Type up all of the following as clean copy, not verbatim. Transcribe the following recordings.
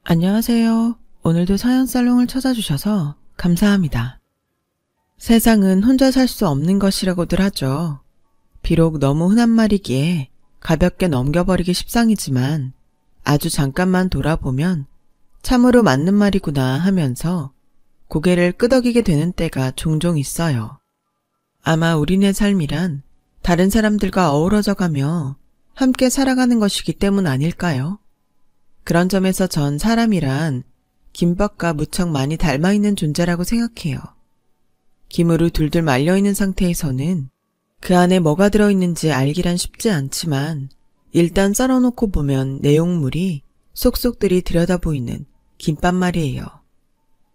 안녕하세요. 오늘도 사연살롱을 찾아주셔서 감사합니다. 세상은 혼자 살 수 없는 것이라고들 하죠. 비록 너무 흔한 말이기에 가볍게 넘겨버리기 십상이지만 아주 잠깐만 돌아보면 참으로 맞는 말이구나 하면서 고개를 끄덕이게 되는 때가 종종 있어요. 아마 우리네 삶이란 다른 사람들과 어우러져가며 함께 살아가는 것이기 때문 아닐까요? 그런 점에서 전 사람이란 김밥과 무척 많이 닮아있는 존재라고 생각해요. 김으로 둘둘 말려있는 상태에서는 그 안에 뭐가 들어있는지 알기란 쉽지 않지만 일단 썰어놓고 보면 내용물이 속속들이 들여다보이는 김밥 말이에요.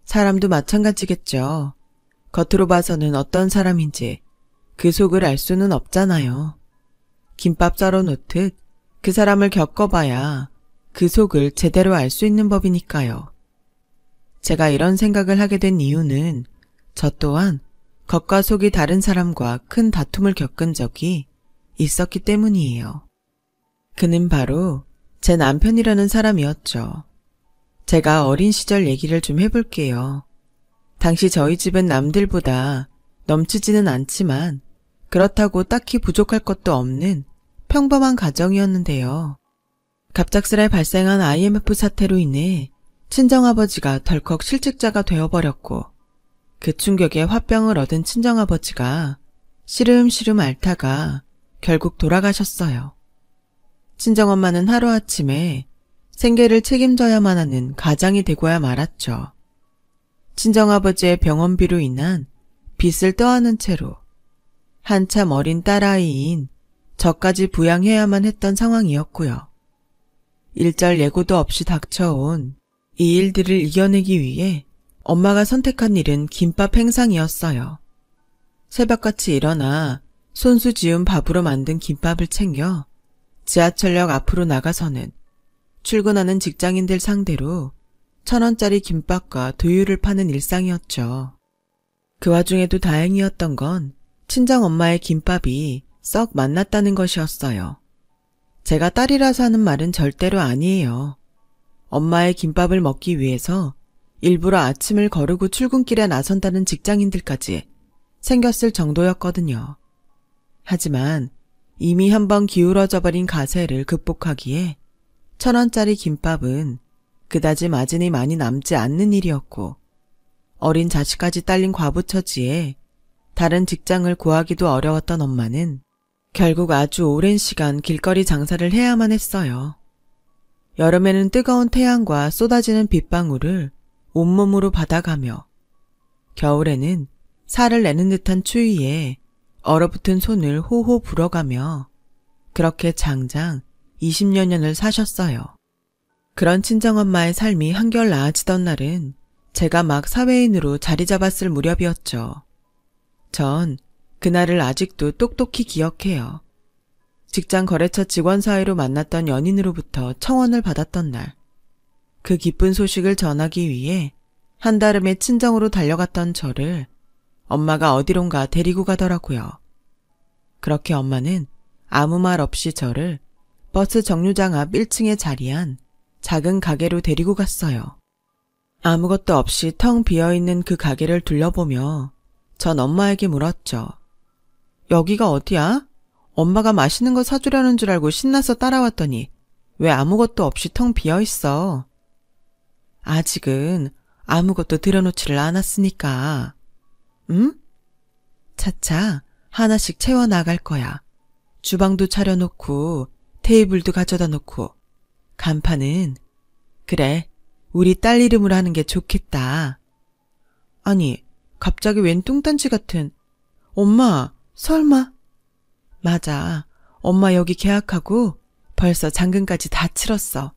사람도 마찬가지겠죠. 겉으로 봐서는 어떤 사람인지 그 속을 알 수는 없잖아요. 김밥 썰어놓듯 그 사람을 겪어봐야 그 속을 제대로 알 수 있는 법이니까요. 제가 이런 생각을 하게 된 이유는 저 또한 겉과 속이 다른 사람과 큰 다툼을 겪은 적이 있었기 때문이에요. 그는 바로 제 남편이라는 사람이었죠. 제가 어린 시절 얘기를 좀 해볼게요. 당시 저희 집은 남들보다 넘치지는 않지만 그렇다고 딱히 부족할 것도 없는 평범한 가정이었는데요. 갑작스레 발생한 IMF 사태로 인해 친정아버지가 덜컥 실직자가 되어버렸고 그 충격에 화병을 얻은 친정아버지가 시름시름 앓다가 결국 돌아가셨어요. 친정엄마는 하루아침에 생계를 책임져야만 하는 가장이 되고야 말았죠. 친정아버지의 병원비로 인한 빚을 떠안은 채로 한참 어린 딸아이인 저까지 부양해야만 했던 상황이었고요. 일절 예고도 없이 닥쳐온 이 일들을 이겨내기 위해 엄마가 선택한 일은 김밥 행상이었어요. 새벽같이 일어나 손수 지은 밥으로 만든 김밥을 챙겨 지하철역 앞으로 나가서는 출근하는 직장인들 상대로 1,000원짜리 김밥과 두유를 파는 일상이었죠. 그 와중에도 다행이었던 건 친정엄마의 김밥이 썩 맛났다는 것이었어요. 제가 딸이라서 하는 말은 절대로 아니에요. 엄마의 김밥을 먹기 위해서 일부러 아침을 거르고 출근길에 나선다는 직장인들까지 생겼을 정도였거든요. 하지만 이미 한번 기울어져 버린 가세를 극복하기에 1,000원짜리 김밥은 그다지 마진이 많이 남지 않는 일이었고 어린 자식까지 딸린 과부처지에 다른 직장을 구하기도 어려웠던 엄마는 결국 아주 오랜 시간 길거리 장사를 해야만 했어요. 여름에는 뜨거운 태양과 쏟아지는 빗방울을 온몸으로 받아가며 겨울에는 살을 내는 듯한 추위에 얼어붙은 손을 호호 불어가며 그렇게 장장 20여 년을 사셨어요. 그런 친정엄마의 삶이 한결 나아지던 날은 제가 막 사회인으로 자리 잡았을 무렵이었죠. 전 그날을 아직도 똑똑히 기억해요. 직장 거래처 직원 사이로 만났던 연인으로부터 청혼을 받았던 날. 그 기쁜 소식을 전하기 위해 한달음에 친정으로 달려갔던 저를 엄마가 어디론가 데리고 가더라고요. 그렇게 엄마는 아무 말 없이 저를 버스 정류장 앞 1층에 자리한 작은 가게로 데리고 갔어요. 아무것도 없이 텅 비어있는 그 가게를 둘러보며 전 엄마에게 물었죠. 여기가 어디야? 엄마가 맛있는 거 사주려는 줄 알고 신나서 따라왔더니 왜 아무것도 없이 텅 비어있어? 아직은 아무것도 들여놓지를 않았으니까. 응? 차차 하나씩 채워나갈 거야. 주방도 차려놓고 테이블도 가져다 놓고 간판은 그래 우리 딸 이름으로 하는 게 좋겠다. 아니 갑자기 웬 뚱딴지 같은 엄마 설마? 맞아. 엄마 여기 계약하고 벌써 잔금까지 다 치렀어.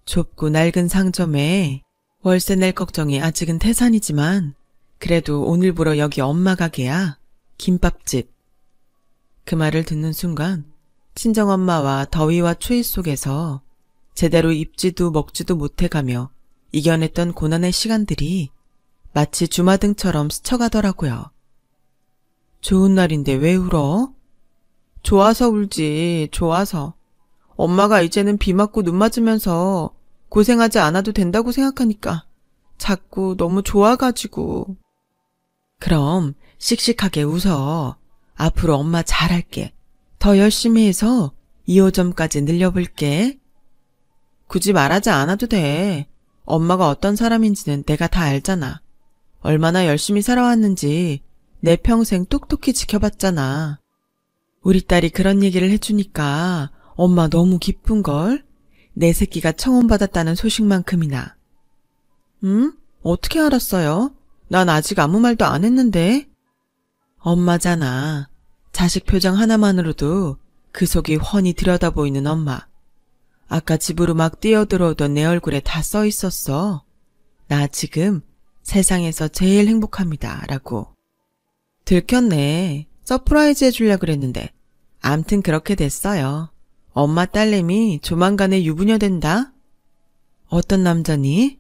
좁고 낡은 상점에 월세 낼 걱정이 아직은 태산이지만 그래도 오늘부로 여기 엄마 가게야. 김밥집. 그 말을 듣는 순간 친정엄마와 더위와 추위 속에서 제대로 입지도 먹지도 못해가며 이겨냈던 고난의 시간들이 마치 주마등처럼 스쳐가더라고요. 좋은 날인데 왜 울어? 좋아서 울지, 좋아서. 엄마가 이제는 비 맞고 눈 맞으면서 고생하지 않아도 된다고 생각하니까 자꾸 너무 좋아가지고. 그럼 씩씩하게 웃어. 앞으로 엄마 잘할게. 더 열심히 해서 2호점까지 늘려볼게. 굳이 말하지 않아도 돼. 엄마가 어떤 사람인지는 내가 다 알잖아. 얼마나 열심히 살아왔는지 내 평생 똑똑히 지켜봤잖아. 우리 딸이 그런 얘기를 해주니까 엄마 너무 기쁜걸? 내 새끼가 청혼받았다는 소식만큼이나. 응? 어떻게 알았어요? 난 아직 아무 말도 안 했는데. 엄마잖아. 자식 표정 하나만으로도 그 속이 훤히 들여다보이는 엄마. 아까 집으로 막 뛰어들어오던 내 얼굴에 다 써 있었어. 나 지금 세상에서 제일 행복합니다. 라고. 들켰네. 서프라이즈 해주려고 그랬는데. 암튼 그렇게 됐어요. 엄마 딸내미 조만간에 유부녀 된다. 어떤 남자니?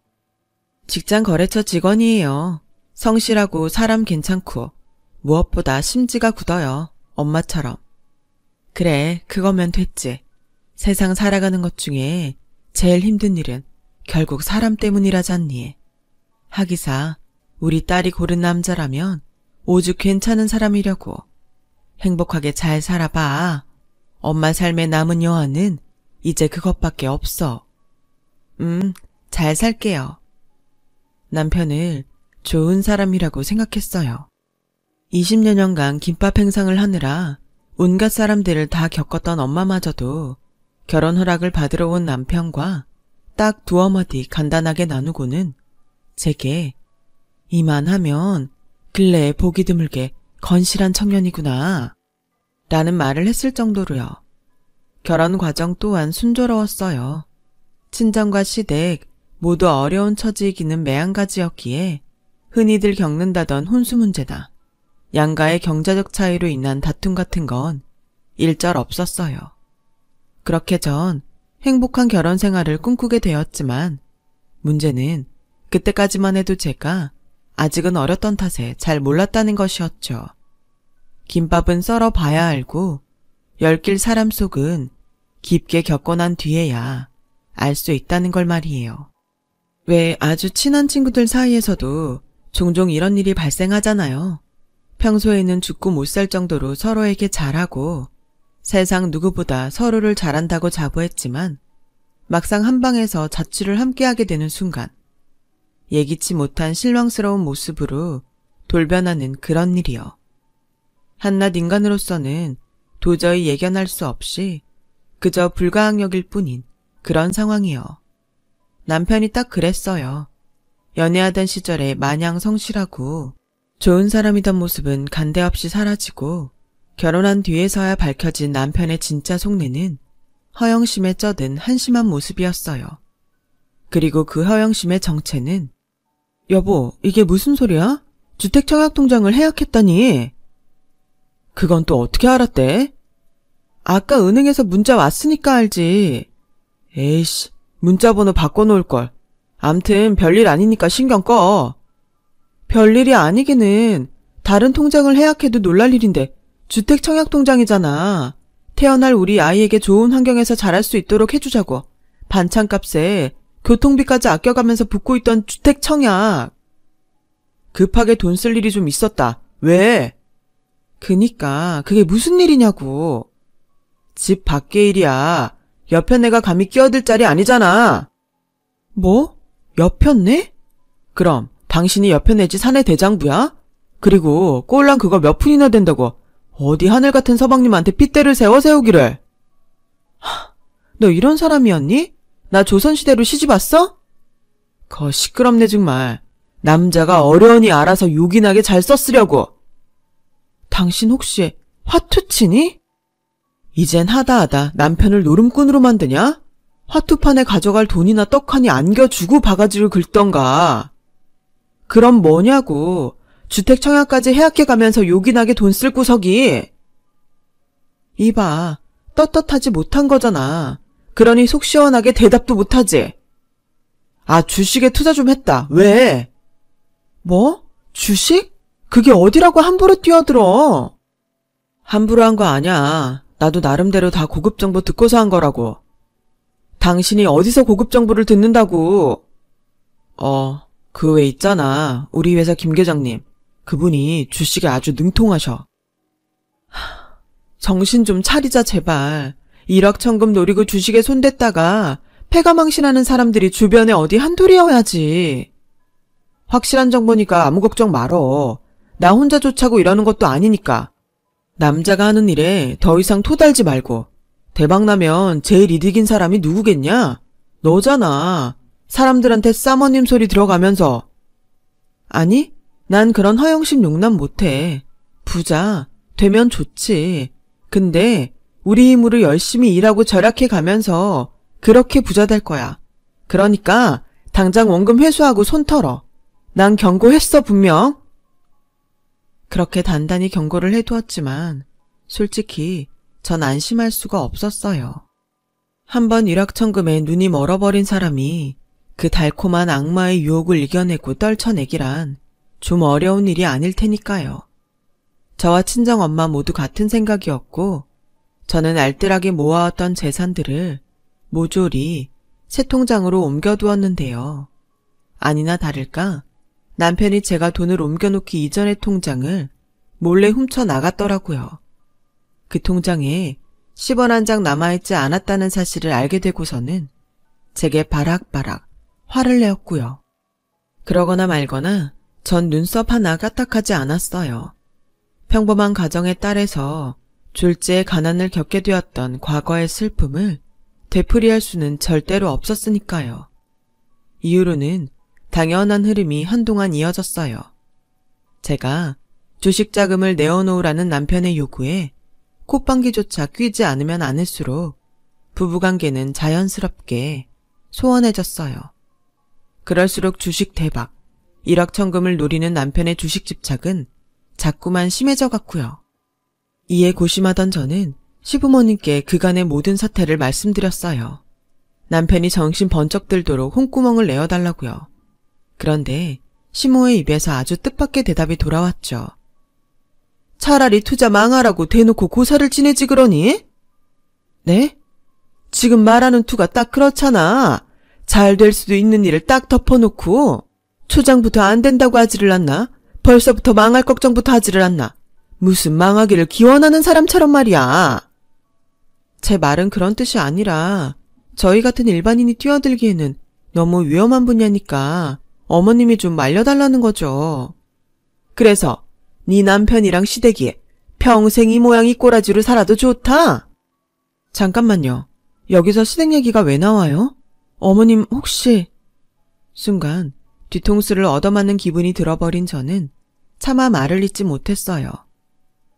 직장 거래처 직원이에요. 성실하고 사람 괜찮고 무엇보다 심지가 굳어요. 엄마처럼. 그래, 그거면 됐지. 세상 살아가는 것 중에 제일 힘든 일은 결국 사람 때문이라잖니. 하기사 우리 딸이 고른 남자라면 오죽 괜찮은 사람이려고. 행복하게 잘 살아봐. 엄마 삶의 남은 여한은 이제 그것밖에 없어. 잘 살게요. 남편을 좋은 사람이라고 생각했어요. 20여 년간 김밥 행상을 하느라 온갖 사람들을 다 겪었던 엄마마저도 결혼 허락을 받으러 온 남편과 딱 두어 마디 간단하게 나누고는 제게 이만하면 근래에 보기 드물게 건실한 청년이구나 라는 말을 했을 정도로요. 결혼 과정 또한 순조로웠어요. 친정과 시댁 모두 어려운 처지이기는 매한가지였기에 흔히들 겪는다던 혼수 문제나 양가의 경제적 차이로 인한 다툼 같은 건 일절 없었어요. 그렇게 전 행복한 결혼 생활을 꿈꾸게 되었지만 문제는 그때까지만 해도 제가 아직은 어렸던 탓에 잘 몰랐다는 것이었죠. 김밥은 썰어 봐야 알고 엮일 사람 속은 깊게 겪고 난 뒤에야 알 수 있다는 걸 말이에요. 왜 아주 친한 친구들 사이에서도 종종 이런 일이 발생하잖아요. 평소에는 죽고 못 살 정도로 서로에게 잘하고 세상 누구보다 서로를 잘한다고 자부했지만 막상 한방에서 자취를 함께하게 되는 순간 예기치 못한 실망스러운 모습으로 돌변하는 그런 일이요. 한낱 인간으로서는 도저히 예견할 수 없이 그저 불가항력일 뿐인 그런 상황이요. 남편이 딱 그랬어요. 연애하던 시절에 마냥 성실하고 좋은 사람이던 모습은 간데없이 사라지고 결혼한 뒤에서야 밝혀진 남편의 진짜 속내는 허영심에 쩌든 한심한 모습이었어요. 그리고 그 허영심의 정체는 여보, 이게 무슨 소리야? 주택청약통장을 해약했다니. 그건 또 어떻게 알았대? 아까 은행에서 문자 왔으니까 알지. 에이씨, 문자번호 바꿔놓을걸. 암튼 별일 아니니까 신경 꺼. 별일이 아니기는 다른 통장을 해약해도 놀랄 일인데 주택청약통장이잖아. 태어날 우리 아이에게 좋은 환경에서 자랄 수 있도록 해주자고. 반찬값에 교통비까지 아껴가면서 붓고 있던 주택청약. 급하게 돈 쓸 일이 좀 있었다. 왜? 그니까 그게 무슨 일이냐고. 집 밖의 일이야. 여편네가 감히 끼어들 자리 아니잖아. 뭐? 여편네? 그럼 당신이 여편네 집 사내 대장부야? 그리고 꼴랑 그거 몇 푼이나 된다고 어디 하늘 같은 서방님한테 핏대를 세우기를. 너 이런 사람이었니? 나 조선시대로 시집 왔어? 거 시끄럽네 정말. 남자가 어련히 알아서 요긴하게 잘 썼으려고. 당신 혹시 화투치니? 이젠 하다하다 남편을 노름꾼으로 만드냐? 화투판에 가져갈 돈이나 떡하니 안겨주고 바가지를 긁던가. 그럼 뭐냐고. 주택청약까지 해약해가면서 요긴하게 돈 쓸 구석이. 이봐, 떳떳하지 못한 거잖아. 그러니 속 시원하게 대답도 못하지. 아, 주식에 투자 좀 했다. 왜? 뭐? 주식? 그게 어디라고 함부로 뛰어들어. 함부로 한 거 아냐. 나도 나름대로 다 고급 정보 듣고서 한 거라고. 당신이 어디서 고급 정보를 듣는다고. 그 외 있잖아. 우리 회사 김 계장님. 그분이 주식에 아주 능통하셔. 정신 좀 차리자 제발. 일확천금 노리고 주식에 손댔다가 패가망신하는 사람들이 주변에 어디 한둘이어야지. 확실한 정보니까 아무 걱정 말어. 나 혼자 쫓아고 이러는 것도 아니니까. 남자가 하는 일에 더 이상 토달지 말고. 대박나면 제일 이득인 사람이 누구겠냐? 너잖아. 사람들한테 사모님 소리 들어가면서. 아니, 난 그런 허영심 용납 못해. 부자, 되면 좋지. 근데 우리 힘으로 열심히 일하고 절약해 가면서 그렇게 부자 될 거야. 그러니까 당장 원금 회수하고 손 털어. 난 경고했어 분명. 그렇게 단단히 경고를 해두었지만 솔직히 전 안심할 수가 없었어요. 한번 일확천금에 눈이 멀어버린 사람이 그 달콤한 악마의 유혹을 이겨내고 떨쳐내기란 좀 어려운 일이 아닐 테니까요. 저와 친정엄마 모두 같은 생각이었고 저는 알뜰하게 모아왔던 재산들을 모조리 새 통장으로 옮겨두었는데요. 아니나 다를까 남편이 제가 돈을 옮겨놓기 이전의 통장을 몰래 훔쳐나갔더라고요. 그 통장에 10원 한 장 남아있지 않았다는 사실을 알게 되고서는 제게 바락바락 화를 내었고요. 그러거나 말거나 전 눈썹 하나 까딱하지 않았어요. 평범한 가정의 딸에서 졸지에 가난을 겪게 되었던 과거의 슬픔을 되풀이할 수는 절대로 없었으니까요. 이후로는 당연한 흐름이 한동안 이어졌어요. 제가 주식 자금을 내어놓으라는 남편의 요구에 콧방귀조차 뀌지 않으면 않을수록 부부관계는 자연스럽게 소원해졌어요. 그럴수록 주식 대박, 일확천금을 노리는 남편의 주식 집착은 자꾸만 심해져 갔고요. 이에 고심하던 저는 시부모님께 그간의 모든 사태를 말씀드렸어요. 남편이 정신 번쩍 들도록 홍구멍을 내어달라고요. 그런데 시모의 입에서 아주 뜻밖의 대답이 돌아왔죠. 차라리 투자 망하라고 대놓고 고사를 지내지 그러니? 네? 지금 말하는 투가 딱 그렇잖아. 잘 될 수도 있는 일을 딱 덮어놓고 초장부터 안 된다고 하지를 않나? 벌써부터 망할 걱정부터 하지를 않나? 무슨 망하기를 기원하는 사람처럼 말이야. 제 말은 그런 뜻이 아니라 저희 같은 일반인이 뛰어들기에는 너무 위험한 분야니까 어머님이 좀 말려달라는 거죠. 그래서 네 남편이랑 시댁이 평생 이 모양 이 꼬라지로 살아도 좋다? 잠깐만요. 여기서 시댁 얘기가 왜 나와요? 어머님 혹시... 순간 뒤통수를 얻어맞는 기분이 들어버린 저는 차마 말을 잇지 못했어요.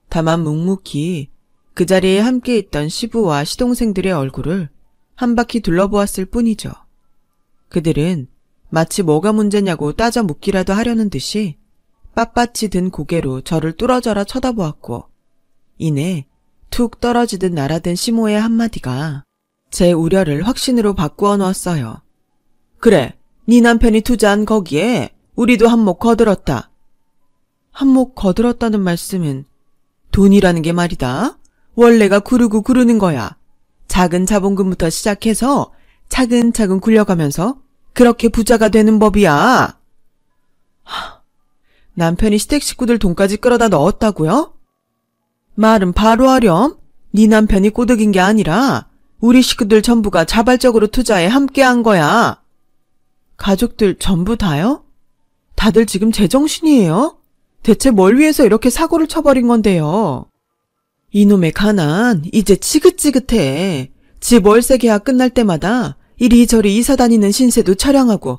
다만 묵묵히 그 자리에 함께 있던 시부와 시동생들의 얼굴을 한 바퀴 둘러보았을 뿐이죠. 그들은 마치 뭐가 문제냐고 따져 묻기라도 하려는 듯이 빳빳이 든 고개로 저를 뚫어져라 쳐다보았고 이내 툭 떨어지듯 날아든 시모의 한마디가 제 우려를 확신으로 바꾸어 놓았어요. 그래, 네 남편이 투자한 거기에 우리도 한몫 거들었다. 한몫 거들었다는 말씀은 돈이라는 게 말이다. 원래가 구르고 구르는 거야. 작은 자본금부터 시작해서 차근차근 굴려가면서 그렇게 부자가 되는 법이야. 남편이 시댁 식구들 돈까지 끌어다 넣었다고요? 말은 바로 하렴. 네 남편이 꼬득인 게 아니라 우리 식구들 전부가 자발적으로 투자에 함께한 거야. 가족들 전부 다요? 다들 지금 제정신이에요? 대체 뭘 위해서 이렇게 사고를 쳐버린 건데요? 이놈의 가난 이제 지긋지긋해. 집 월세 계약 끝날 때마다 이리저리 이사 다니는 신세도 촬영하고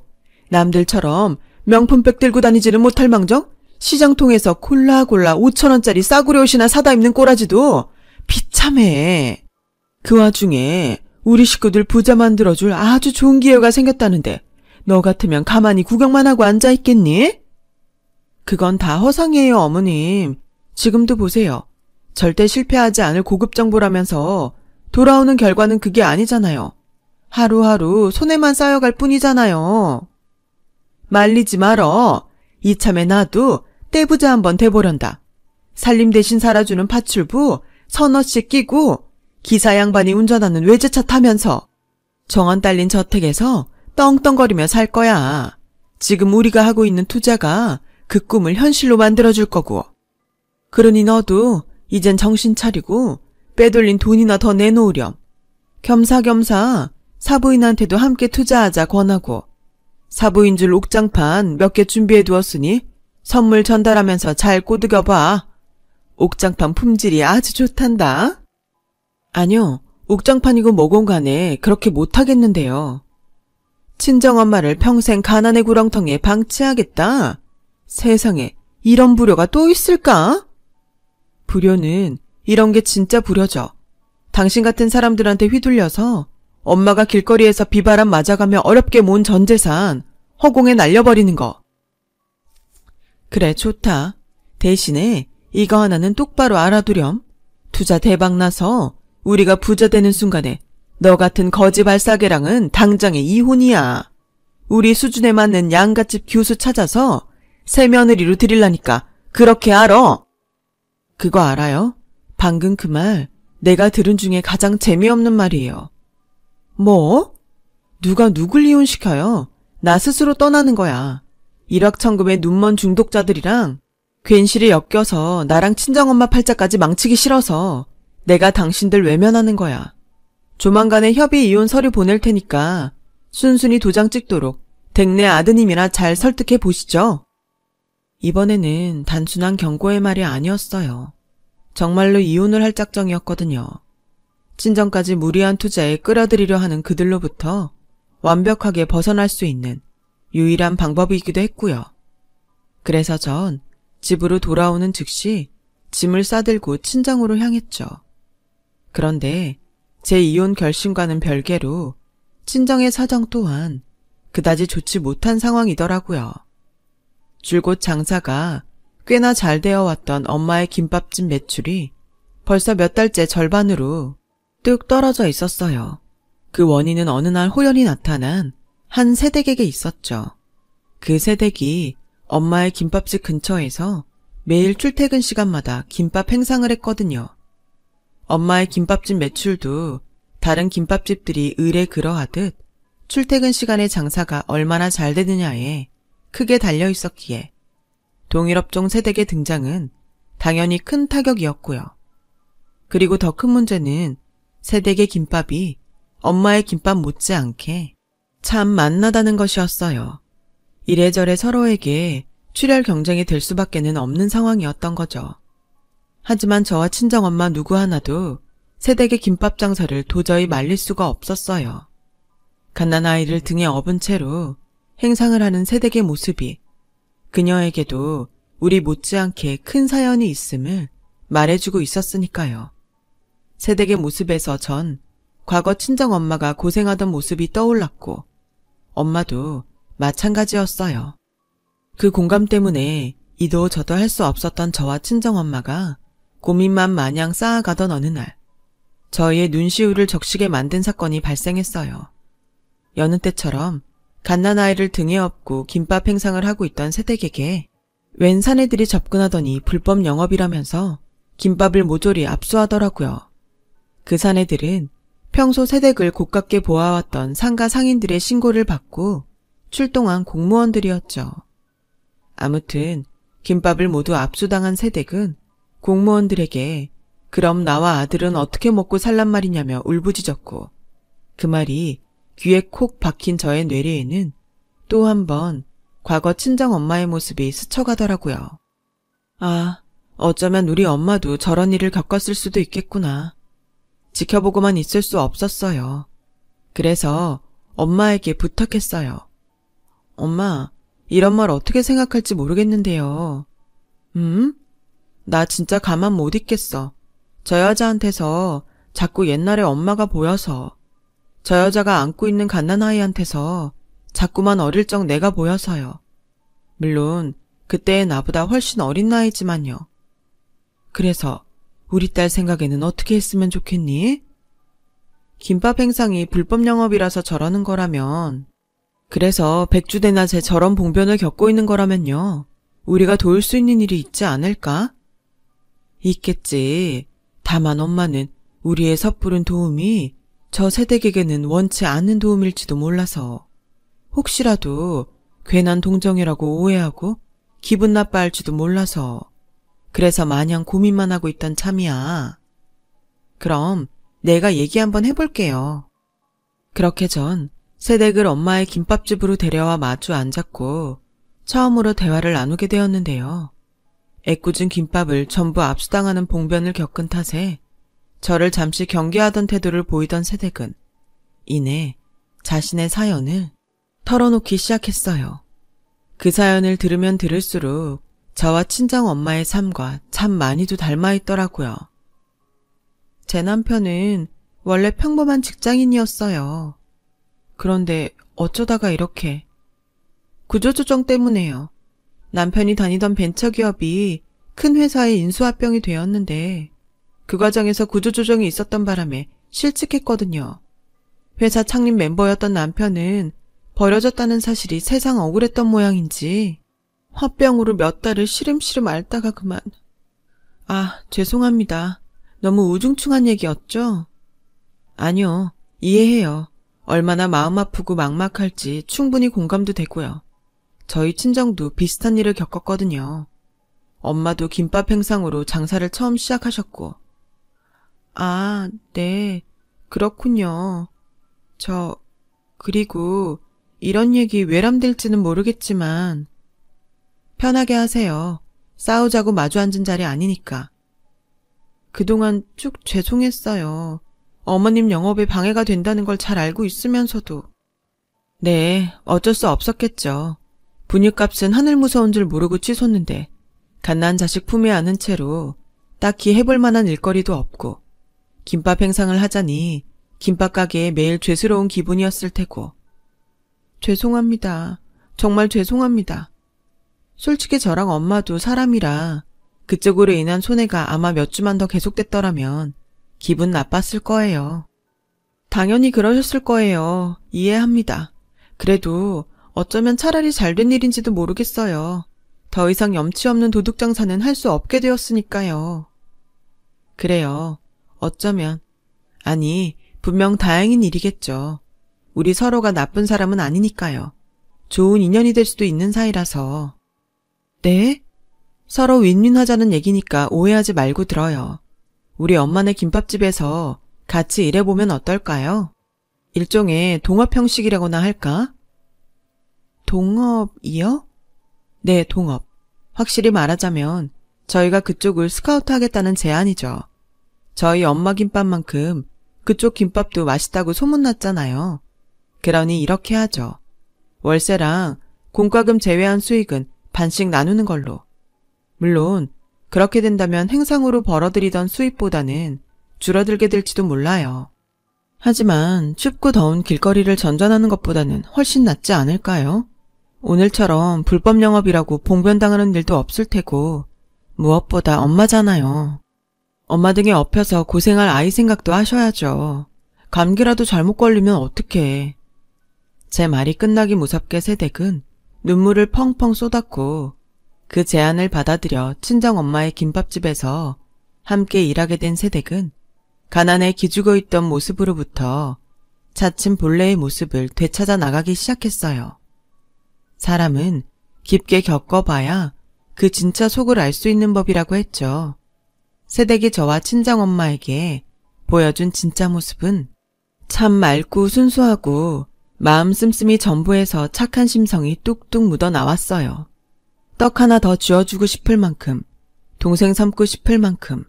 남들처럼 명품백 들고 다니지는 못할 망정 시장 통해서 골라골라 5,000원짜리 싸구려 옷이나 사다 입는 꼬라지도 비참해. 그 와중에 우리 식구들 부자 만들어줄 아주 좋은 기회가 생겼다는데 너 같으면 가만히 구경만 하고 앉아있겠니? 그건 다 허상이에요, 어머님. 지금도 보세요. 절대 실패하지 않을 고급 정보라면서 돌아오는 결과는 그게 아니잖아요. 하루하루 손해만 쌓여갈 뿐이잖아요. 말리지 말어. 이참에 나도 떼부자 한번 돼보련다. 살림 대신 살아주는 파출부 서너씩 끼고 기사 양반이 운전하는 외제차 타면서 정원 딸린 저택에서 떵떵거리며 살 거야. 지금 우리가 하고 있는 투자가 그 꿈을 현실로 만들어줄 거고. 그러니 너도 이젠 정신 차리고 빼돌린 돈이나 더 내놓으렴. 겸사겸사 사부인한테도 함께 투자하자 권하고, 사부인 줄 옥장판 몇 개 준비해 두었으니 선물 전달하면서 잘 꼬드겨봐. 옥장판 품질이 아주 좋단다. 아니요, 옥장판이고 뭐건 간에 그렇게 못하겠는데요. 친정엄마를 평생 가난의 구렁텅이에 방치하겠다. 세상에 이런 불효가 또 있을까? 불효는 이런 게 진짜 불효죠. 당신 같은 사람들한테 휘둘려서 엄마가 길거리에서 비바람 맞아가며 어렵게 모은 전 재산 허공에 날려버리는 거. 그래, 좋다. 대신에 이거 하나는 똑바로 알아두렴. 투자 대박 나서 우리가 부자 되는 순간에 너 같은 거지 발사계랑은 당장에 이혼이야. 우리 수준에 맞는 양갓집 교수 찾아서 새며느리로 드릴라니까 그렇게 알아. 그거 알아요? 방금 그 말 내가 들은 중에 가장 재미없는 말이에요. 뭐? 누가 누굴 이혼시켜요? 나 스스로 떠나는 거야. 일확천금의 눈먼 중독자들이랑 괜시리 엮여서 나랑 친정엄마 팔자까지 망치기 싫어서 내가 당신들 외면하는 거야. 조만간에 협의 이혼 서류 보낼 테니까 순순히 도장 찍도록 댁내 아드님이나 잘 설득해 보시죠. 이번에는 단순한 경고의 말이 아니었어요. 정말로 이혼을 할 작정이었거든요. 친정까지 무리한 투자에 끌어들이려 하는 그들로부터 완벽하게 벗어날 수 있는 유일한 방법이기도 했고요. 그래서 전 집으로 돌아오는 즉시 짐을 싸들고 친정으로 향했죠. 그런데 제 이혼 결심과는 별개로 친정의 사정 또한 그다지 좋지 못한 상황이더라고요. 줄곧 장사가 꽤나 잘 되어왔던 엄마의 김밥집 매출이 벌써 몇 달째 절반으로 뚝 떨어져 있었어요. 그 원인은 어느 날 호연히 나타난 한 새댁에게 있었죠. 그 새댁이 엄마의 김밥집 근처에서 매일 출퇴근 시간마다 김밥 행상을 했거든요. 엄마의 김밥집 매출도 다른 김밥집들이 을에 그러하듯 출퇴근 시간에 장사가 얼마나 잘 되느냐에 크게 달려 있었기에 동일업종 새댁의 등장은 당연히 큰 타격이었고요. 그리고 더 큰 문제는 새댁의 김밥이 엄마의 김밥 못지않게 참 맛나다는 것이었어요. 이래저래 서로에게 출혈 경쟁이 될 수밖에는 없는 상황이었던 거죠. 하지만 저와 친정엄마 누구 하나도 새댁의 김밥 장사를 도저히 말릴 수가 없었어요. 갓난아이를 등에 업은 채로 행상을 하는 새댁의 모습이 그녀에게도 우리 못지않게 큰 사연이 있음을 말해주고 있었으니까요. 새댁의 모습에서 전 과거 친정엄마가 고생하던 모습이 떠올랐고 엄마도 마찬가지였어요. 그 공감 때문에 이도 저도 할 수 없었던 저와 친정엄마가 고민만 마냥 쌓아가던 어느 날 저희의 눈시울을 적시게 만든 사건이 발생했어요. 여느 때처럼 갓난아이를 등에 업고 김밥 행상을 하고 있던 새댁에게 웬 사내들이 접근하더니 불법 영업이라면서 김밥을 모조리 압수하더라고요. 그 사내들은 평소 새댁을 고깝게 보아왔던 상가 상인들의 신고를 받고 출동한 공무원들이었죠. 아무튼 김밥을 모두 압수당한 새댁은 공무원들에게 그럼 나와 아들은 어떻게 먹고 살란 말이냐며 울부짖었고 그 말이 귀에 콕 박힌 저의 뇌리에는 또 한 번 과거 친정엄마의 모습이 스쳐가더라고요. 아, 어쩌면 우리 엄마도 저런 일을 겪었을 수도 있겠구나. 지켜보고만 있을 수 없었어요. 그래서 엄마에게 부탁했어요. 엄마, 이런 말 어떻게 생각할지 모르겠는데요. 나 진짜 가만 못 있겠어. 저 여자한테서 자꾸 옛날에 엄마가 보여서, 저 여자가 안고 있는 갓난아이한테서 자꾸만 어릴 적 내가 보여서요. 물론 그때의 나보다 훨씬 어린 나이지만요. 그래서 우리 딸 생각에는 어떻게 했으면 좋겠니? 김밥 행상이 불법 영업이라서 저러는 거라면, 그래서 백주대낮에 저런 봉변을 겪고 있는 거라면요. 우리가 도울 수 있는 일이 있지 않을까? 있겠지. 다만 엄마는 우리의 섣부른 도움이 저 새댁에게는 원치 않는 도움일지도 몰라서 혹시라도 괜한 동정이라고 오해하고 기분 나빠할지도 몰라서 그래서 마냥 고민만 하고 있던 참이야. 그럼 내가 얘기 한번 해볼게요. 그렇게 전 새댁을 엄마의 김밥집으로 데려와 마주 앉았고 처음으로 대화를 나누게 되었는데요. 애꿎은 김밥을 전부 압수당하는 봉변을 겪은 탓에 저를 잠시 경계하던 태도를 보이던 새댁은 이내 자신의 사연을 털어놓기 시작했어요. 그 사연을 들으면 들을수록 저와 친정 엄마의 삶과 참 많이도 닮아 있더라고요. 제 남편은 원래 평범한 직장인이었어요. 그런데 어쩌다가 이렇게 구조조정 때문에요. 남편이 다니던 벤처기업이 큰 회사의 인수합병이 되었는데 그 과정에서 구조조정이 있었던 바람에 실직했거든요. 회사 창립 멤버였던 남편은 버려졌다는 사실이 세상 억울했던 모양인지 화병으로 몇 달을 시름시름 앓다가 그만. 죄송합니다. 너무 우중충한 얘기였죠? 아니요, 이해해요. 얼마나 마음 아프고 막막할지 충분히 공감도 되고요. 저희 친정도 비슷한 일을 겪었거든요. 엄마도 김밥 행상으로 장사를 처음 시작하셨고. 네, 그렇군요. 그리고 이런 얘기 외람될지는 모르겠지만 편하게 하세요. 싸우자고 마주 앉은 자리 아니니까. 그동안 쭉 죄송했어요. 어머님 영업에 방해가 된다는 걸 잘 알고 있으면서도. 네, 어쩔 수 없었겠죠. 분유값은 하늘 무서운 줄 모르고 치솟는데 갓난 자식 품에 안은 채로 딱히 해볼 만한 일거리도 없고 김밥 행상을 하자니 김밥 가게에 매일 죄스러운 기분이었을 테고. 죄송합니다. 정말 죄송합니다. 솔직히 저랑 엄마도 사람이라 그쪽으로 인한 손해가 아마 몇 주만 더 계속됐더라면 기분 나빴을 거예요. 당연히 그러셨을 거예요. 이해합니다. 그래도 어쩌면 차라리 잘된 일인지도 모르겠어요. 더 이상 염치 없는 도둑 장사는 할 수 없게 되었으니까요. 그래요. 어쩌면. 아니, 분명 다행인 일이겠죠. 우리 서로가 나쁜 사람은 아니니까요. 좋은 인연이 될 수도 있는 사이라서. 네? 서로 윈윈하자는 얘기니까 오해하지 말고 들어요. 우리 엄마네 김밥집에서 같이 일해보면 어떨까요? 일종의 동업 형식이라고나 할까? 동업이요? 네, 동업. 확실히 말하자면 저희가 그쪽을 스카우트하겠다는 제안이죠. 저희 엄마 김밥만큼 그쪽 김밥도 맛있다고 소문났잖아요. 그러니 이렇게 하죠. 월세랑 공과금 제외한 수익은 반씩 나누는 걸로. 물론 그렇게 된다면 행상으로 벌어들이던 수입보다는 줄어들게 될지도 몰라요. 하지만 춥고 더운 길거리를 전전하는 것보다는 훨씬 낫지 않을까요? 오늘처럼 불법 영업이라고 봉변당하는 일도 없을 테고 무엇보다 엄마잖아요. 엄마 등에 업혀서 고생할 아이 생각도 하셔야죠. 감기라도 잘못 걸리면 어떡해. 제 말이 끝나기 무섭게 새댁은 눈물을 펑펑 쏟았고 그 제안을 받아들여 친정엄마의 김밥집에서 함께 일하게 된 새댁은 가난에 기죽어 있던 모습으로부터 차츰 본래의 모습을 되찾아 나가기 시작했어요. 사람은 깊게 겪어봐야 그 진짜 속을 알 수 있는 법이라고 했죠. 새댁이 저와 친정엄마에게 보여준 진짜 모습은 참 맑고 순수하고 마음 씀씀이 전부해서 착한 심성이 뚝뚝 묻어나왔어요. 떡 하나 더 쥐어주고 싶을 만큼, 동생 삼고 싶을 만큼.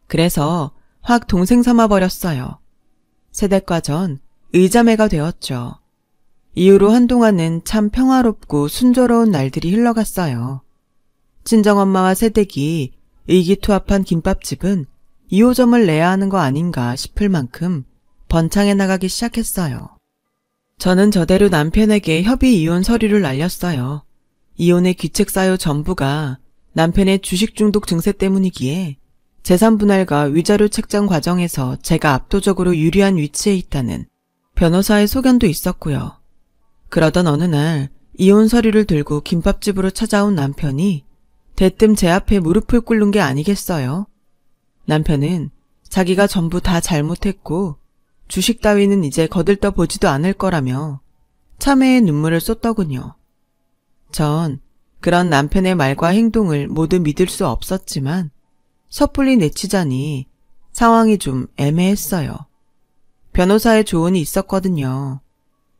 그래서 확 동생 삼아버렸어요. 새댁과 전 의자매가 되었죠. 이후로 한동안은 참 평화롭고 순조로운 날들이 흘러갔어요. 친정엄마와 새댁이 의기투합한 김밥집은 2호점을 내야 하는 거 아닌가 싶을 만큼 번창해 나가기 시작했어요. 저는 저대로 남편에게 협의 이혼 서류를 날렸어요. 이혼의 귀책 사유 전부가 남편의 주식 중독 증세 때문이기에 재산분할과 위자료 책정 과정에서 제가 압도적으로 유리한 위치에 있다는 변호사의 소견도 있었고요. 그러던 어느 날 이혼 서류를 들고 김밥집으로 찾아온 남편이 대뜸 제 앞에 무릎을 꿇는 게 아니겠어요? 남편은 자기가 전부 다 잘못했고 주식 따위는 이제 거들떠 보지도 않을 거라며 참회의 눈물을 쏟더군요. 전 그런 남편의 말과 행동을 모두 믿을 수 없었지만 섣불리 내치자니 상황이 좀 애매했어요. 변호사의 조언이 있었거든요.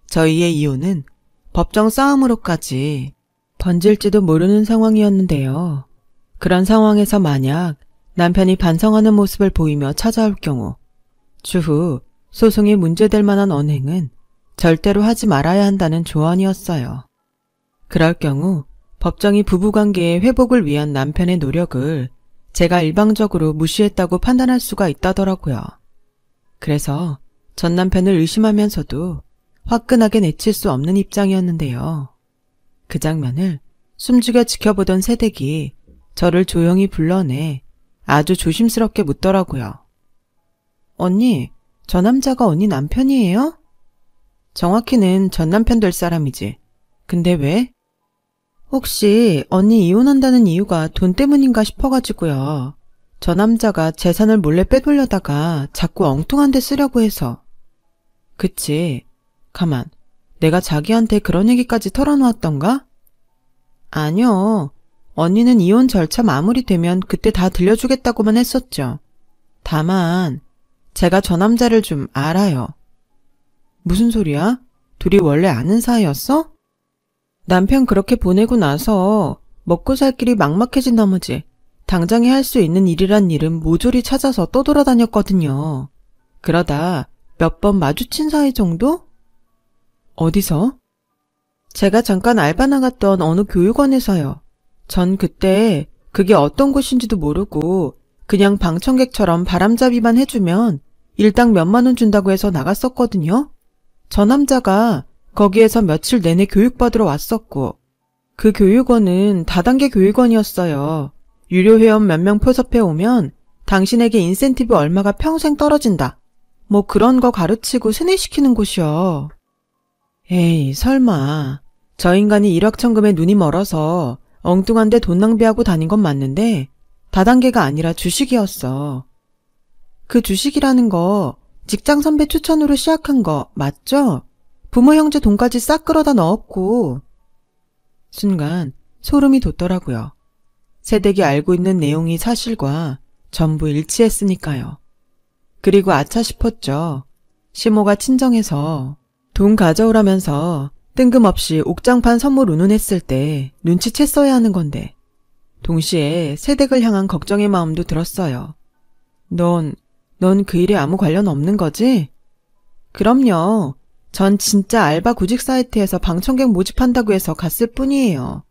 저희의 이혼은 법정 싸움으로까지 번질지도 모르는 상황이었는데요. 그런 상황에서 만약 남편이 반성하는 모습을 보이며 찾아올 경우 추후 소송이 문제될 만한 언행은 절대로 하지 말아야 한다는 조언이었어요. 그럴 경우 법정이 부부관계의 회복을 위한 남편의 노력을 제가 일방적으로 무시했다고 판단할 수가 있다더라고요. 그래서 전 남편을 의심하면서도 화끈하게 내칠 수 없는 입장이었는데요. 그 장면을 숨죽여 지켜보던 새댁이 저를 조용히 불러내 아주 조심스럽게 묻더라고요. 언니, 저 남자가 언니 남편이에요? 정확히는 전 남편 될 사람이지. 근데 왜? 혹시 언니 이혼한다는 이유가 돈 때문인가 싶어가지고요. 저 남자가 재산을 몰래 빼돌려다가 자꾸 엉뚱한 데 쓰려고 해서. 그치. 가만, 내가 자기한테 그런 얘기까지 털어놓았던가? 아니요. 언니는 이혼 절차 마무리되면 그때 다 들려주겠다고만 했었죠. 다만 제가 저 남자를 좀 알아요. 무슨 소리야? 둘이 원래 아는 사이였어? 남편 그렇게 보내고 나서 먹고 살 길이 막막해진 나머지 당장에 할 수 있는 일이란 일은 모조리 찾아서 떠돌아다녔거든요. 그러다 몇 번 마주친 사이 정도? 어디서? 제가 잠깐 알바 나갔던 어느 교육원에서요. 전 그때 그게 어떤 곳인지도 모르고 그냥 방청객처럼 바람잡이만 해주면 일당 몇만 원 준다고 해서 나갔었거든요. 저 남자가 거기에서 며칠 내내 교육받으러 왔었고 그 교육원은 다단계 교육원이었어요. 유료 회원 몇 명 포섭해 오면 당신에게 인센티브 얼마가 평생 떨어진다. 뭐 그런 거 가르치고 세뇌시키는 곳이요. 에이, 설마. 저 인간이 일확천금에 눈이 멀어서 엉뚱한데 돈 낭비하고 다닌 건 맞는데 다단계가 아니라 주식이었어. 그 주식이라는 거 직장 선배 추천으로 시작한 거 맞죠? 부모 형제 돈까지 싹 끌어다 넣었고. 순간 소름이 돋더라고요. 새댁이 알고 있는 내용이 사실과 전부 일치했으니까요. 그리고 아차 싶었죠. 시모가 친정에서 돈 가져오라면서 뜬금없이 옥장판 선물 운운했을 때 눈치챘어야 하는 건데 동시에 새댁을 향한 걱정의 마음도 들었어요. 넌 그 일에 아무 관련 없는 거지? 그럼요. 전 진짜 알바 구직 사이트에서 방청객 모집한다고 해서 갔을 뿐이에요.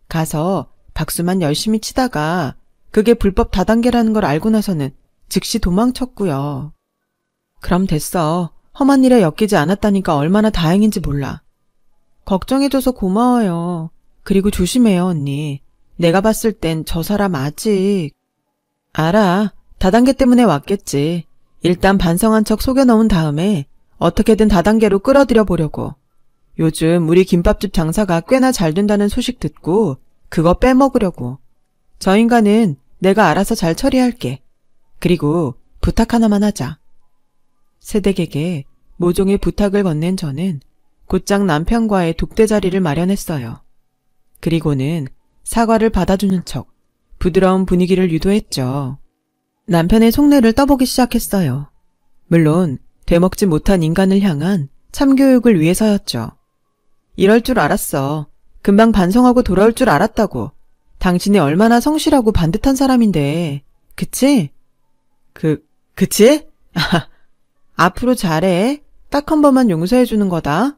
가서 박수만 열심히 치다가 그게 불법 다단계라는 걸 알고 나서는 즉시 도망쳤고요. 그럼 됐어. 험한 일에 엮이지 않았다니까 얼마나 다행인지 몰라. 걱정해줘서 고마워요. 그리고 조심해요, 언니. 내가 봤을 땐 저 사람 아직... 알아. 다단계 때문에 왔겠지. 일단 반성한 척 속여넣은 다음에 어떻게든 다단계로 끌어들여 보려고. 요즘 우리 김밥집 장사가 꽤나 잘 된다는 소식 듣고 그거 빼먹으려고. 저 인간은 내가 알아서 잘 처리할게. 그리고 부탁 하나만 하자. 새댁에게 모종의 부탁을 건넨 저는 곧장 남편과의 독대 자리를 마련했어요. 그리고는 사과를 받아주는 척 부드러운 분위기를 유도했죠. 남편의 속내를 떠보기 시작했어요. 물론 되먹지 못한 인간을 향한 참교육을 위해서였죠. 이럴 줄 알았어. 금방 반성하고 돌아올 줄 알았다고. 당신이 얼마나 성실하고 반듯한 사람인데. 그치? 그치? 앞으로 잘해. 딱 한 번만 용서해주는 거다.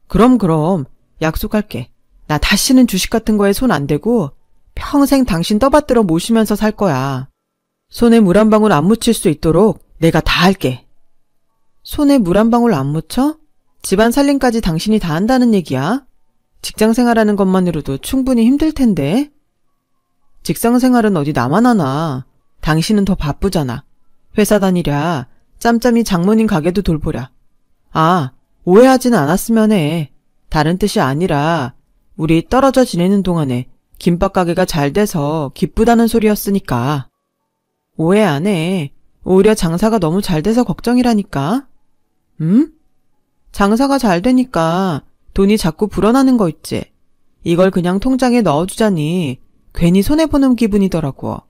그럼 약속할게. 나 다시는 주식 같은 거에 손 안 대고 평생 당신 떠받들어 모시면서 살 거야. 손에 물 한 방울 안 묻힐 수 있도록 내가 다 할게. 손에 물 한 방울 안 묻혀? 집안 살림까지 당신이 다 한다는 얘기야? 직장 생활하는 것만으로도 충분히 힘들 텐데. 직장 생활은 어디 나만 하나. 당신은 더 바쁘잖아. 회사 다니랴. 짬짬이 장모님 가게도 돌보랴. 아, 오해하지는 않았으면 해. 다른 뜻이 아니라 우리 떨어져 지내는 동안에 김밥 가게가 잘 돼서 기쁘다는 소리였으니까. 오해 안 해. 오히려 장사가 너무 잘 돼서 걱정이라니까. 장사가 잘 되니까 돈이 자꾸 불어나는 거 있지. 이걸 그냥 통장에 넣어주자니 괜히 손해보는 기분이더라고.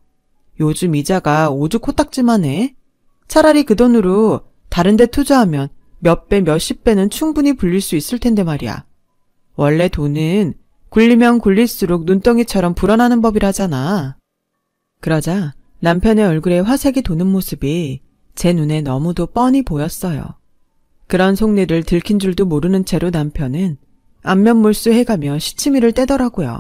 요즘 이자가 오죽 코딱지만 해. 차라리 그 돈으로 다른 데 투자하면 몇 배, 몇십 배는 충분히 불릴 수 있을 텐데 말이야. 원래 돈은 굴리면 굴릴수록 눈덩이처럼 불어나는 법이라잖아. 그러자 남편의 얼굴에 화색이 도는 모습이 제 눈에 너무도 뻔히 보였어요. 그런 속내를 들킨 줄도 모르는 채로 남편은 안면몰수 해가며 시치미를 떼더라고요.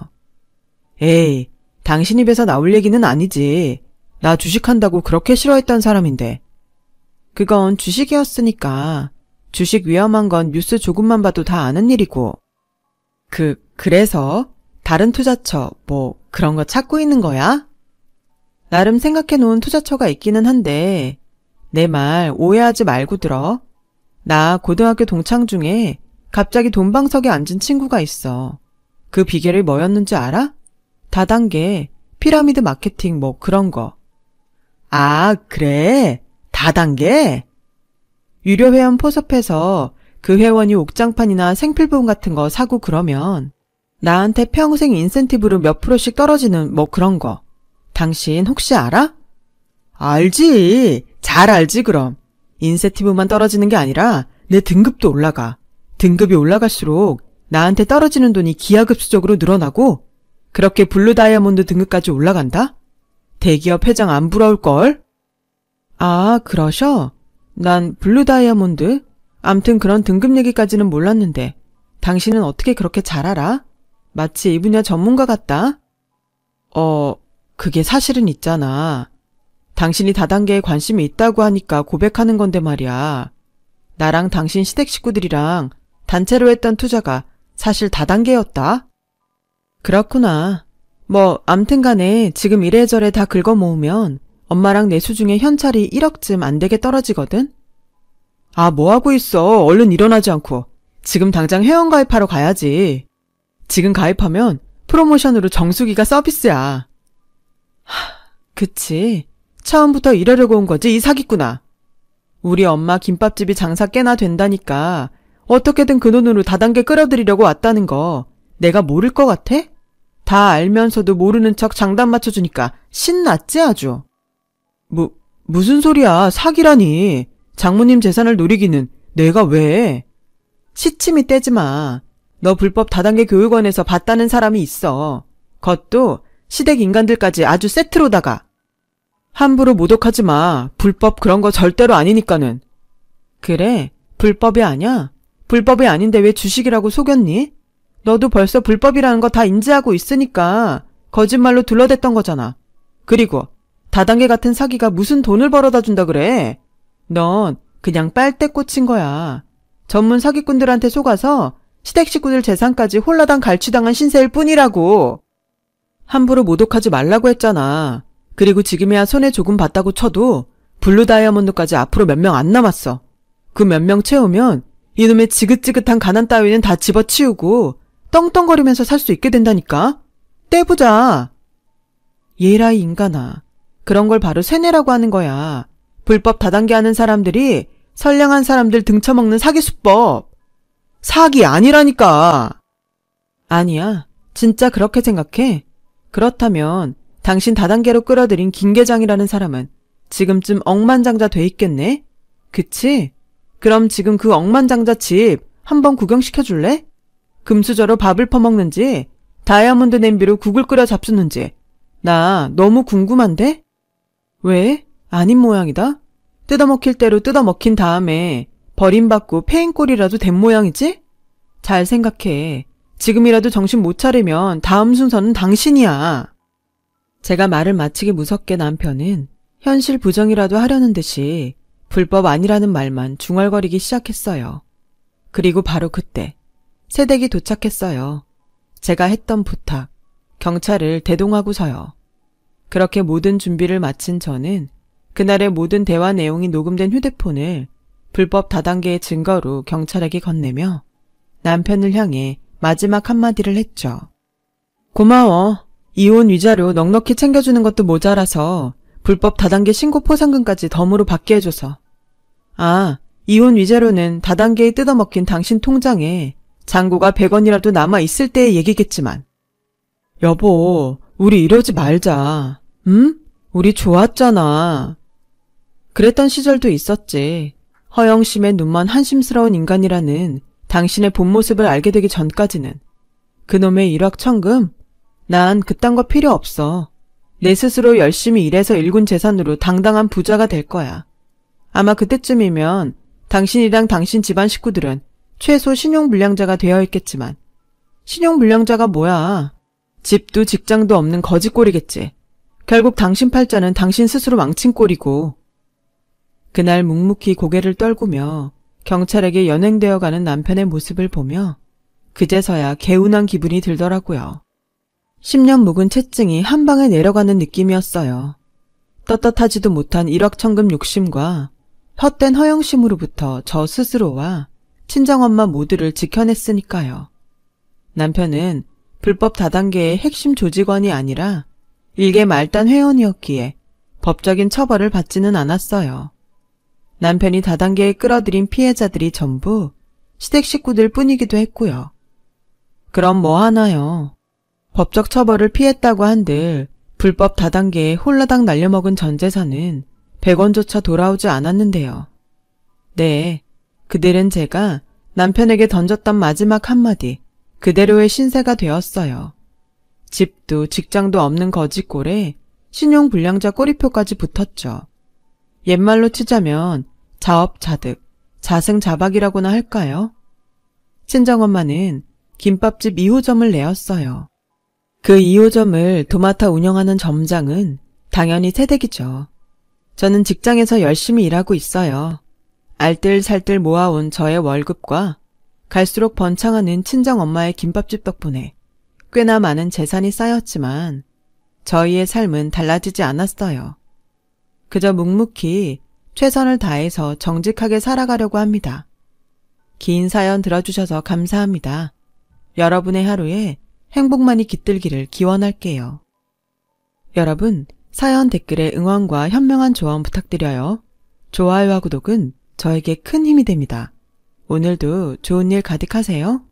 에이, 당신 입에서 나올 얘기는 아니지. 나 주식한다고 그렇게 싫어했던 사람인데. 그건 주식이었으니까. 주식 위험한 건 뉴스 조금만 봐도 다 아는 일이고. 그래서 다른 투자처 뭐 그런 거 찾고 있는 거야? 나름 생각해 놓은 투자처가 있기는 한데 내 말 오해하지 말고 들어. 나 고등학교 동창 중에 갑자기 돈방석에 앉은 친구가 있어. 그 비결이 뭐였는지 알아? 다단계, 피라미드 마케팅 뭐 그런 거. 아, 그래? 다단계? 유료 회원 포섭해서 그 회원이 옥장판이나 생필품 같은 거 사고 그러면 나한테 평생 인센티브로 몇 프로씩 떨어지는 뭐 그런 거. 당신 혹시 알아? 알지. 잘 알지 그럼. 인센티브만 떨어지는 게 아니라 내 등급도 올라가. 등급이 올라갈수록 나한테 떨어지는 돈이 기하급수적으로 늘어나고 그렇게 블루 다이아몬드 등급까지 올라간다? 대기업 회장 안 부러울걸? 아, 그러셔? 난 블루 다이아몬드? 암튼 그런 등급 얘기까지는 몰랐는데 당신은 어떻게 그렇게 잘 알아? 마치 이 분야 전문가 같다? 그게 사실은 있잖아. 당신이 다단계에 관심이 있다고 하니까 고백하는 건데 말이야. 나랑 당신 시댁 식구들이랑 단체로 했던 투자가 사실 다단계였다. 그렇구나. 뭐 암튼 간에 지금 이래저래 다 긁어 모으면 엄마랑 내 수중에 현찰이 1억쯤 안 되게 떨어지거든? 아, 뭐하고 있어. 얼른 일어나지 않고. 지금 당장 회원가입하러 가야지. 지금 가입하면 프로모션으로 정수기가 서비스야. 그치. 처음부터 이러려고 온 거지, 이 사기꾼아. 우리 엄마 김밥집이 장사 꽤나 된다니까 어떻게든 그 돈으로 다단계 끌어들이려고 왔다는 거 내가 모를 것 같아? 다 알면서도 모르는 척 장단 맞춰주니까 신났지 아주. 무슨 소리야. 사기라니. 장모님 재산을 노리기는 내가 왜. 시치미 떼지 마. 너 불법 다단계 교육원에서 봤다는 사람이 있어. 그것도 시댁 인간들까지 아주 세트로다가. 함부로 모독하지 마. 불법 그런 거 절대로 아니니까는. 그래, 불법이 아냐? 불법이 아닌데 왜 주식이라고 속였니? 너도 벌써 불법이라는 거 다 인지하고 있으니까 거짓말로 둘러댔던 거잖아. 그리고 다단계 같은 사기가 무슨 돈을 벌어다 준다 그래? 넌 그냥 빨대 꽂힌 거야. 전문 사기꾼들한테 속아서 시댁 식구들 재산까지 홀라당 갈취당한 신세일 뿐이라고. 함부로 모독하지 말라고 했잖아. 그리고 지금이야 손해 조금 봤다고 쳐도 블루 다이아몬드까지 앞으로 몇 명 안 남았어. 그 몇 명 채우면 이놈의 지긋지긋한 가난 따위는 다 집어치우고 떵떵거리면서 살 수 있게 된다니까. 떼보자. 얘라 이 인간아. 그런 걸 바로 세뇌라고 하는 거야. 불법 다단계 하는 사람들이 선량한 사람들 등쳐먹는 사기 수법. 사기 아니라니까. 아니야. 진짜 그렇게 생각해? 그렇다면 당신 다단계로 끌어들인 김계장이라는 사람은 지금쯤 억만장자 돼 있겠네? 그치? 그럼 지금 그 억만장자 집 한번 구경시켜줄래? 금수저로 밥을 퍼먹는지 다이아몬드 냄비로 국을 끓여 잡수는지 나 너무 궁금한데? 왜? 아닌 모양이다? 뜯어먹힐 대로 뜯어먹힌 다음에 버림받고 페인꼴이라도 된 모양이지? 잘 생각해. 지금이라도 정신 못 차리면 다음 순서는 당신이야. 제가 말을 마치기 무섭게 남편은 현실 부정이라도 하려는 듯이 불법 아니라는 말만 중얼거리기 시작했어요. 그리고 바로 그때 새댁이 도착했어요. 제가 했던 부탁, 경찰을 대동하고서요. 그렇게 모든 준비를 마친 저는 그날의 모든 대화 내용이 녹음된 휴대폰을 불법 다단계의 증거로 경찰에게 건네며 남편을 향해 마지막 한마디를 했죠. 고마워. 이혼 위자료 넉넉히 챙겨주는 것도 모자라서 불법 다단계 신고 포상금까지 덤으로 받게 해줘서. 아, 이혼 위자료는 다단계에 뜯어먹힌 당신 통장에 잔고가 100원이라도 남아있을 때의 얘기겠지만. 여보, 우리 이러지 말자. 응? 우리 좋았잖아. 그랬던 시절도 있었지. 허영심의 눈먼 한심스러운 인간이라는 당신의 본 모습을 알게 되기 전까지는. 그놈의 일확천금? 난 그딴 거 필요 없어. 내 스스로 열심히 일해서 일군 재산으로 당당한 부자가 될 거야. 아마 그때쯤이면 당신이랑 당신 집안 식구들은 최소 신용불량자가 되어 있겠지만, 신용불량자가 뭐야? 집도 직장도 없는 거지꼴이겠지. 결국 당신 팔자는 당신 스스로 망친 꼴이고. 그날 묵묵히 고개를 떨구며 경찰에게 연행되어가는 남편의 모습을 보며 그제서야 개운한 기분이 들더라고요. 10년 묵은 채증이 한 방에 내려가는 느낌이었어요. 떳떳하지도 못한 일확천금 욕심과 헛된 허영심으로부터 저 스스로와 친정엄마 모두를 지켜냈으니까요. 남편은 불법 다단계의 핵심 조직원이 아니라 일개 말단 회원이었기에 법적인 처벌을 받지는 않았어요. 남편이 다단계에 끌어들인 피해자들이 전부 시댁 식구들 뿐이기도 했고요. 그럼 뭐 하나요? 법적 처벌을 피했다고 한들 불법 다단계에 홀라당 날려먹은 전 재산은 100원조차 돌아오지 않았는데요. 네, 그들은 제가 남편에게 던졌던 마지막 한마디 그대로의 신세가 되었어요. 집도 직장도 없는 거지꼴에 신용불량자 꼬리표까지 붙었죠. 옛말로 치자면 자업자득, 자승자박이라고나 할까요? 친정엄마는 김밥집 2호점을 내었어요. 그 2호점을 도맡아 운영하는 점장은 당연히 새댁이죠. 저는 직장에서 열심히 일하고 있어요. 알뜰살뜰 모아온 저의 월급과 갈수록 번창하는 친정엄마의 김밥집 덕분에 꽤나 많은 재산이 쌓였지만 저희의 삶은 달라지지 않았어요. 그저 묵묵히 최선을 다해서 정직하게 살아가려고 합니다. 긴 사연 들어주셔서 감사합니다. 여러분의 하루에 행복만이 깃들기를 기원할게요. 여러분, 사연 댓글에 응원과 현명한 조언 부탁드려요. 좋아요와 구독은 저에게 큰 힘이 됩니다. 오늘도 좋은 일 가득하세요.